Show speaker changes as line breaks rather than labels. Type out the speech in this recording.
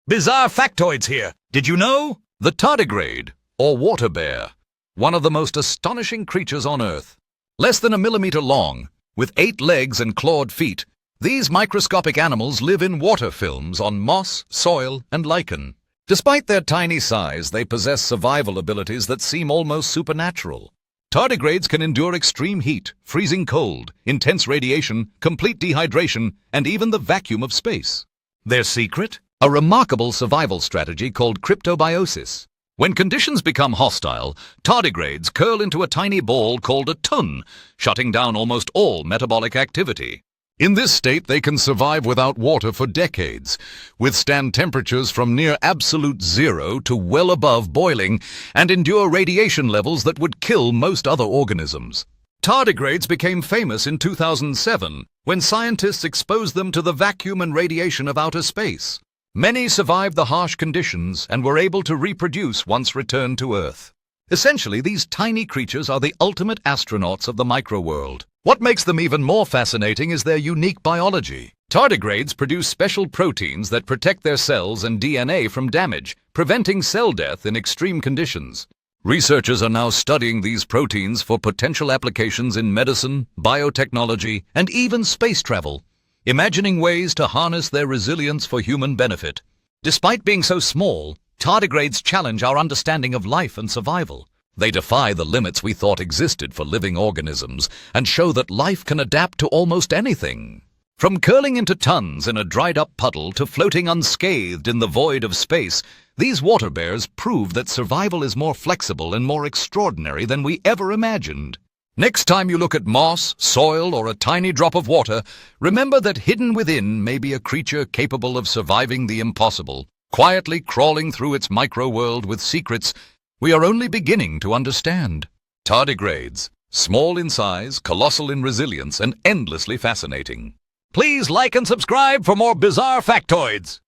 Bizarre factoids here. Did you know? The tardigrade, or water bear, one of the most astonishing creatures on Earth. Less than a millimeter long, with 8 legs and clawed feet, these microscopic animals live in water films on moss, soil, and lichen. Despite their tiny size, they possess survival abilities that seem almost supernatural. Tardigrades can endure extreme heat, freezing cold, intense radiation, complete dehydration, and even the vacuum of space. Their secret? A remarkable survival strategy called cryptobiosis. When conditions become hostile, tardigrades curl into a tiny ball called a tun, shutting down almost all metabolic activity. In this state, they can survive without water for decades, withstand temperatures from near absolute zero to well above boiling, and endure radiation levels that would kill most other organisms. Tardigrades became famous in 2007 when scientists exposed them to the vacuum and radiation of outer space. Many survived the harsh conditions and were able to reproduce once returned to Earth. Essentially, these tiny creatures are the ultimate astronauts of the microworld. What makes them even more fascinating is their unique biology. Tardigrades produce special proteins that protect their cells and DNA from damage, preventing cell death in extreme conditions. Researchers are now studying these proteins for potential applications in medicine, biotechnology, and even space travel, imagining ways to harness their resilience for human benefit. Despite being so small, tardigrades challenge our understanding of life and survival. They defy the limits we thought existed for living organisms and show that life can adapt to almost anything. From curling into tons in a dried-up puddle to floating unscathed in the void of space, these water bears prove that survival is more flexible and more extraordinary than we ever imagined. Next time you look at moss, soil, or a tiny drop of water, remember that hidden within may be a creature capable of surviving the impossible, quietly crawling through its micro-world with secrets we are only beginning to understand. Tardigrades, small in size, colossal in resilience, and endlessly fascinating. Please like and subscribe for more bizarre factoids.